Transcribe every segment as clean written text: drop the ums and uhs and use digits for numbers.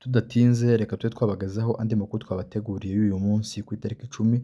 Tudatinze reka tube twabagazaho andi makuru twabateguriye y'uyu munsi ku itariki 10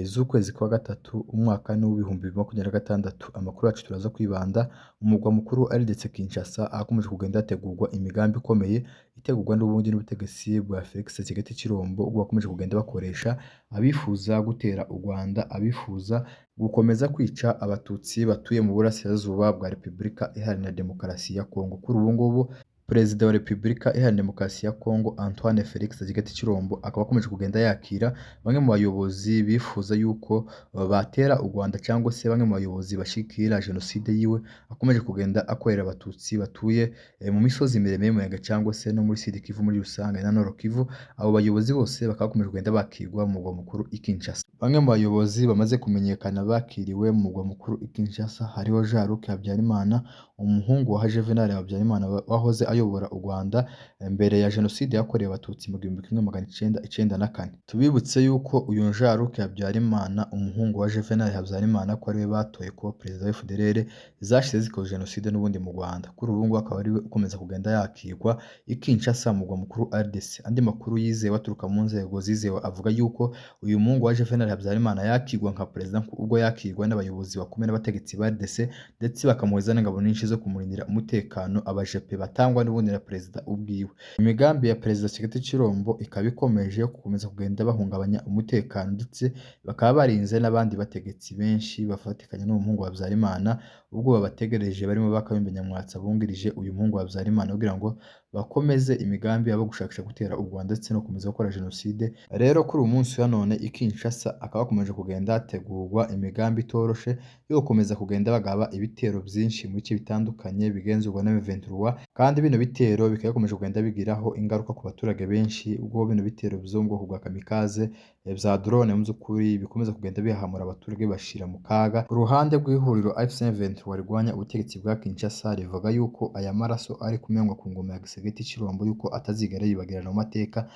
z'ukwezi kwa gatatu umwaka ni w'ibihumbi 2026. Amakuru yacu turaza kwibanda mu mugwa mukuru ari ndetse Kinshasa ahakomeje kugenda hategurwa imigambi ikomeye itegurwa n'ubundi n'ubutegetsi bwa Felix Tshisekedi Tshilombo ubwo bakomeje kugenda bakoresha abifuza gutera u Rwanda, abifuza gukomeza kwica abatutsi batuye mu burasirazuba bwa Repubulika Iharanira Demokarasi ya Kongo. Kuri ubu ngubu Perezida wa Repubulika Iharanira Demokarasi ya Kongo Antoine Felix Tshisekedi Tshilombo akaba akomeje kugenda yakira bamwe mu bayobozi bifuza yuko batera u Rwanda cyangwa se bamwe mu bayobozi bashikira jenoside yiwe akomeje kugenda akorera abatutsi batuye mu misozi miremire y'Umurenge cyangwa se no muri Sud Kivu muri rusange na Nord Kivu. Abo bayobozi bose bakaba bakomeje kugenda bakirwa mu mugwa mukuru i Kinshasa. Bamwe mu bayobozi bamaze kumenyekana bakiriwe mu mugwa mukuru i Kinshasa hariho Jean-Luc Habyarimana, umuhungu wa Juvenal Habyarimana wahoze ayobora u Rwanda mbere ya jenoside yakorewe abatutsi mu 1994. Tubibutse yuko uyu Jean-Luc Habyarimana umuhungu wa Juvenal Habyarimana ko ariwe batoye kuba perezida wa FDLR zashize zikoze jenoside n'ubundi mu Rwanda. Kuri ubu ngubu akaba ariwe ukomeza kugenda yakirwa i Kinshasa mu mugwa mukuru RDC. Andi makuru yizewe aturuka mu nzego zizewe avuga yuko uyu muhungu wa Juvenal Habyarimana yakirwa nka perezida ubwo yakirwa n'abayobozi bakomeye n'abategetsi ba RDC ndetse bakamuheza n'ingabo nyinshi zo kumurindira umutekano abajepe batangwa n'ubundi na perezida ubwiwe. Imigambi ya perezida Tshisekedi Tshilombo ikaba ikomeje gukomeza kugenda bahungabanya umutekano ndetse bakaba barinze n'abandi bategetsi benshi bafatikanya n'umuhungu wa Habyarimana ubwo babategereje barimo Bakabembe Nyamwatsa bungirije uyu muhungu wa Habyarimana kugira ngo bakomeze imigambi yabo gushakisha gutera u Rwanda ndetse no gukomeza gukora jenoside. Rero kuri uyu munsi wa none i Kinshasa akaba bakomeje kugenda hategurwa imigambi itoroshe yo gukomeza kugenda bagaba ibitero byinshi mu bice bitandukanye bigenzurwa na M23, kandi bino bitero bikaba bikomeje kugenda bigiraho ingaruka ku baturage benshi ubwo bino bitero byo mu bwoko bwa kamikaze bya drone mu by'ukuri bikomeza kugenda bihamura abaturage bashira mu kaga. Ku ruhande rw'ihuriro AFC M23 rigwanya ubutegetsi bwa Kinshasa rivuga yuko aya maraso ari kumenwa ku ngoma ya Tshisekedi Tshilombo yuko atazigera yibagirana mu mateka.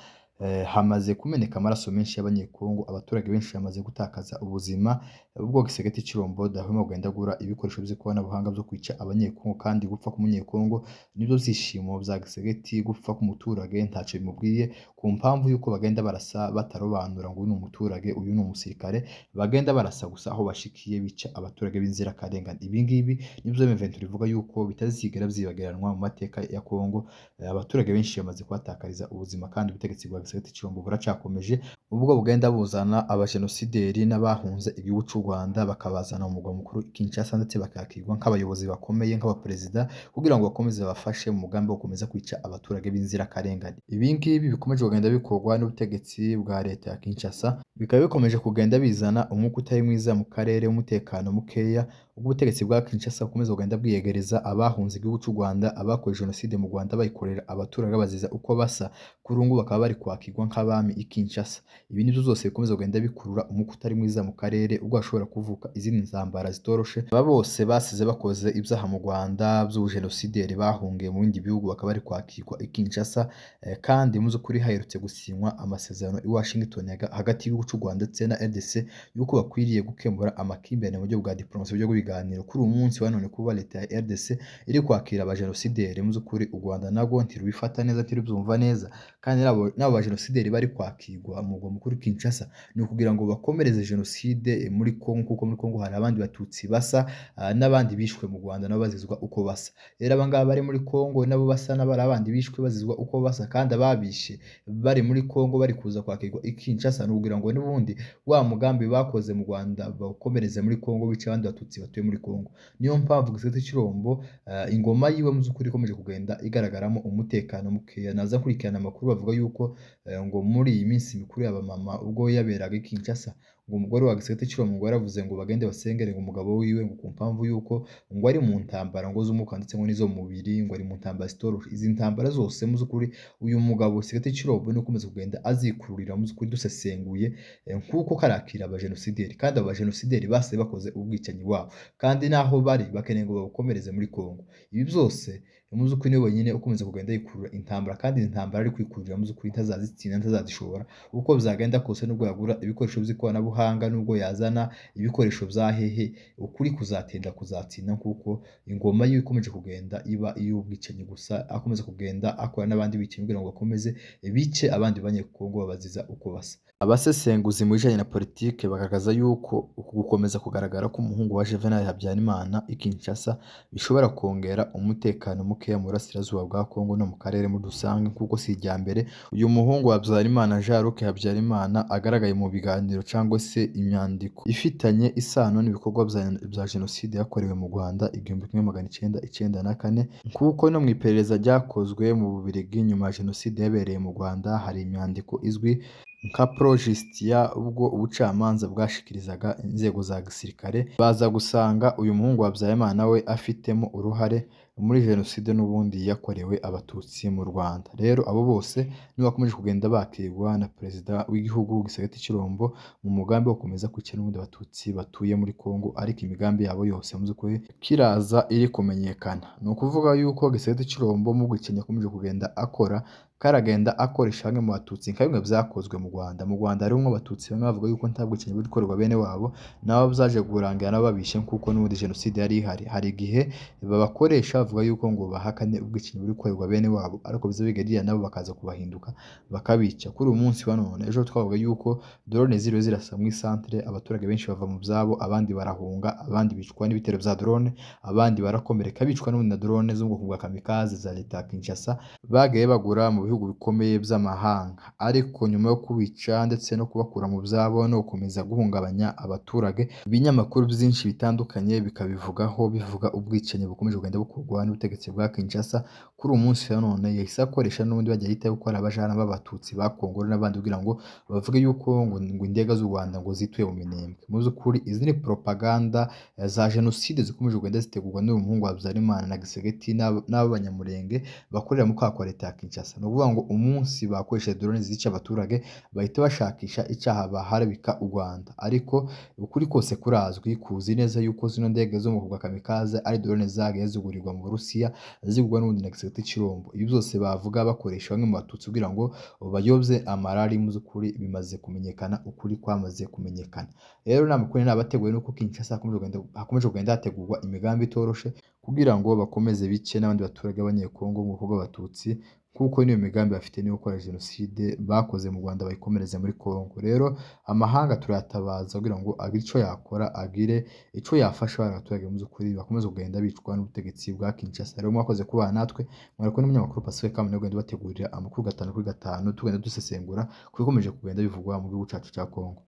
Hamaze kumeneka amaraso menshi y'abanyekongo, abaturage benshi bamaze gutakaza ubuzima ubwo Tshisekedi Tshilombo dahwema kugenda agura ibikoresho by'ikoranabuhanga byo kwica abanyekongo, kandi gupfa k'umunyekongo nibyo byishimo bya Tshisekedi, gupfa k'umuturage ntacyo bimubwiye ku mpamvu yuko bagenda barasa batarobanura ngo uyu ni umuturage uyu ni umusirikare, bagenda barasa gusa aho bashikiye bica abaturage b'inzirakarengane. Ibi ngibi nibyo M23 rivuga yuko bitazigera byibagiranwa mu mateka ya Kongo. Abaturage benshi bamaze kuhatakariza ubuzima kandi ubutegetsi bwa Tshisekedi Tshilombo buracakomeje ubwo bugenda buzana abajenosideri n'abahunze igihugu cy'u Rwanda bakabazana mu mugwa mukuru Kinshasa ndetse bakakirwa nk'abayobozi bakomeye nk'abaperezida kugira ngo bakomeze bafashe mu mugambi wo gukomeza kwica abaturage b'inzirakarengane. Ibi ngibi bikomeje kugenda bikorwa n'ubutegetsi bwa leta ya Kinshasa, bikaba bikomeje kugenda bizana umwuka utari mwiza mu karere, umutekano mukeya ubwo ubutegetsi bwa Kinshasa bukomeza kugenda bwiyegereza abahunze igihugu cy'u Rwanda, abakoze jenoside mu Rwanda bayikorera abaturage baziza uko basa. Kuri ubu bakaba bari kwakirwa nk'abami i Kinshasa. Ibi nibyo zose bikomeza kugenda bikurura umwuka utari mwiza mu karere ubwo hashobora kuvuka izindi ntambara zitoroshe. Aba bose basize bakoze ibyaha mu Rwanda by'ubujenosideri bahungiye mu bindi bihugu bakaba bari kwakirwa i Kinshasa, kandi mu by'ukuri haherutse gusinywa amasezerano i Washington hagati y'igihugu cy'u Rwanda ndetse na RDC yuko bakwiriye gukemura amakimbirane mu buryo bwa diplomasi, uburyo bw'ibiganiro. Kuri uyu munsi wa none kuba leta ya RDC iri kwakira abajenosideri mu by'ukuri u Rwanda nabwo ntirubifata neza, ntirubyumva neza, kandi n'abo bajenosideri bari kwakirwa mu mugwa mukuru Kinshasa ni ukugira ngo bakomereze jenoside muri Kongo, kuko muri Kongo hari abandi batutsi basa n'abandi bishwe mu Rwanda nabo bazizwa uko basa. Rero aba ngaba bari muri Kongo nabo basa n'abari abandi bishwe bazizwa uko basa, kandi ababishe bari muri Kongo bari kuza kwakirwa i Kinshasa ni ukugira ngo n'ubundi wa mugambi bakoze mu Rwanda bawukomereze muri Kongo bica abandi batutsi batuye muri Kongo. Niyo mpamvu Tshisekedi Tshilombo ingoma yiwe mu by'ukuri ikomeje kugenda igaragaramo umutekano mukeya. Naza nkurikirana amakuru bavuga yuko ngo muri iyi minsi mikuru y'abamama ubwo yaberaga i Kinshasa ngo umugore wa Tshisekedi Tshilombo ngo yaravuze ngo bagende basengere ngo umugabo wiwe ngo ku mpamvu yuko ngo ari mu ntambara ngo z'umwuka ndetse ngo n'izo mu mubiri, ngo ari mu ntambara zitoroshe. Izi ntambara zose mu by'ukuri uyu mugabo Tshisekedi Tshilombo ni ukomeza kugenda azikururira mu by'ukuri dusesenguye nk'uko karakira abajenosideri, kandi abo bajenosideri base bakoze ubwicanyi wabo, kandi naho bari bakeneye ngo babukomereze muri Kongo. Ibi byose mu by'ukuri niwe wenyine ukomeza kugenda yikurura intambara kandi intambara ari kwikururira mu by'ukuri ntazazitsinda ntazazishobora uko byagenda kose nubwo yagura ibikoresho by'ikoranabuhanga nubwo yazana ibikoresho bya hehe ukuri kuzatinda kuzatsinda kuko ingoma yiwe ikomeje kugenda iba iy'ubwicanyi gusa akomeza kugenda akora n'abandi bicanyi kugira ngo bakomeze bice abandi banyekongo babaziza uko basa. Abasesenguzi mu bijanye na politike bagaragaza yuko uku gukomeza kugaragara k'umuhungu wa Juvenal Habyarimana i Kinshasa bishobora kongera umutekano mukeya mu burasirazuba bwa Kongo no mu karere muri rusange kuko si irya mbere uyu muhungu wa Habyarimana Jean Luc Habyarimana agaragaye mu biganiro cyangwa se imyandiko ifitanye isano n'ibikorwa bya jenoside yakorewe mu Rwanda 1994 kuko no mu iperereza ryakozwe mu Bubiligi nyuma ya jenoside yabereye mu Rwanda hari imyandiko izwi nka Progestia ubwo ubucamanza bwashikirizaga inzego za gisirikare baza gusanga uyu muhungu wa Habyarimana we afitemo uruhare muri jenoside n'ubundi yakorewe abatutsi mu Rwanda. Rero abo bose nibo bakomeje kugenda bakirwa na perezida w'igihugu Gisagati Cirombo mu mugambi wo gukomeza kwica n'ubundi abatutsi batuye muri Kongo ariko imigambi yabo yose mu by'ukuri kiraza iri kumenyekana. Ni ukuvuga yuko Gisagati Cirombo mu bwicanyi akomeje kugenda akora karagenda akoresha bamwe mu batutsi nka bimwe byakozwe mu Rwanda. Mu Rwanda harimo abatutsi bamwe bavuga yuko nta bwicanyi buri gukorerwa bene wabo nabo byaje kurangira nabo babishe kuko n'ubundi jenoside yari ihari. Hari igihe babakoresha bavuga yuko ngo bahakane ubwicanyi buri gukorerwa bene wabo ariko biza bigariya nabo bakaza kubahinduka bakabica. Kuri uyu munsi wa none ejo twavuga yuko drone ziriwe zirasa mu isantere abaturage benshi bava mu byabo abandi barahunga abandi bicwa n'ibitero bya drone abandi barakomereka bicwa n'ubundi na drone zo mu bwoko bwa kamikaze za leta ya Kinshasa bagaye bagura mu bihugu bikomeye by'amahanga ariko nyuma yo kubica ndetse no kubakura mu byabo no gukomeza guhungabanya abaturage ibinyamakuru byinshi bitandukanye bikabivugaho bivuga ubwicanyi bukomeje kugenda bukorwa n'ubutegetsi bwa Kinshasa. Kuri uyu munsi wa none yahise akoresha n'ubundi bajya yita gukora abajana b'abatutsi ba Kongo n'abandi kugira ngo bavuge yuko ngo indega z'u Rwanda ngo zituye mu Minembwe. Mu by'ukuri izi ni propaganda za jenoside zikomeje kugenda zitegurwa n'uyu muhungu wa Habyarimana na Gisegeti n'abanyamurenge bakorera mu kwa leta ya Kinshasa. Ni ukuvuga ngo umunsi bakoresheje drone zica abaturage bahita bashakisha icyaha baharabika u Rwanda ariko ukuri kose kurazwi kuzi neza yuko zino ndege zo mu bwoko bwa kamikaze ari drone zagiye zigurirwa mu Burusiya zigurwa n'ubundi na Gisagati Cirombo. Ibi byose bavuga bakoresha bamwe mu batutsi kugira ngo bayobye amarari mu by'ukuri bimaze kumenyekana ukuri kwamaze kumenyekana. Rero n'amakuru n'abateguye nuko Kinshasa hakomeje kugenda hategurwa imigambi itoroshe kugira ngo bakomeze bice n'abandi baturage b'abanyekongo mu bwoko bw'abatutsi kuko niyo migambi bafite niyo gukora jenoside bakoze mu Rwanda bayikomereze muri Kongo. Rero amahanga turayatabaza kugira ngo agire icyo yakora agire icyo yafasha abaturage mu by'ukuri bakomeze kugenda bicwa n'ubutegetsi bwa Kinshasa. Rero mwakoze kubana natwe mwari kumwe n'umunyamakuru Pacifique Kamana ugenda bategurira amakuru 5 kuri 5 tugenda dusesengura kubikomeje kugenda bivugwa mu gihugu cyacu cya Kongo.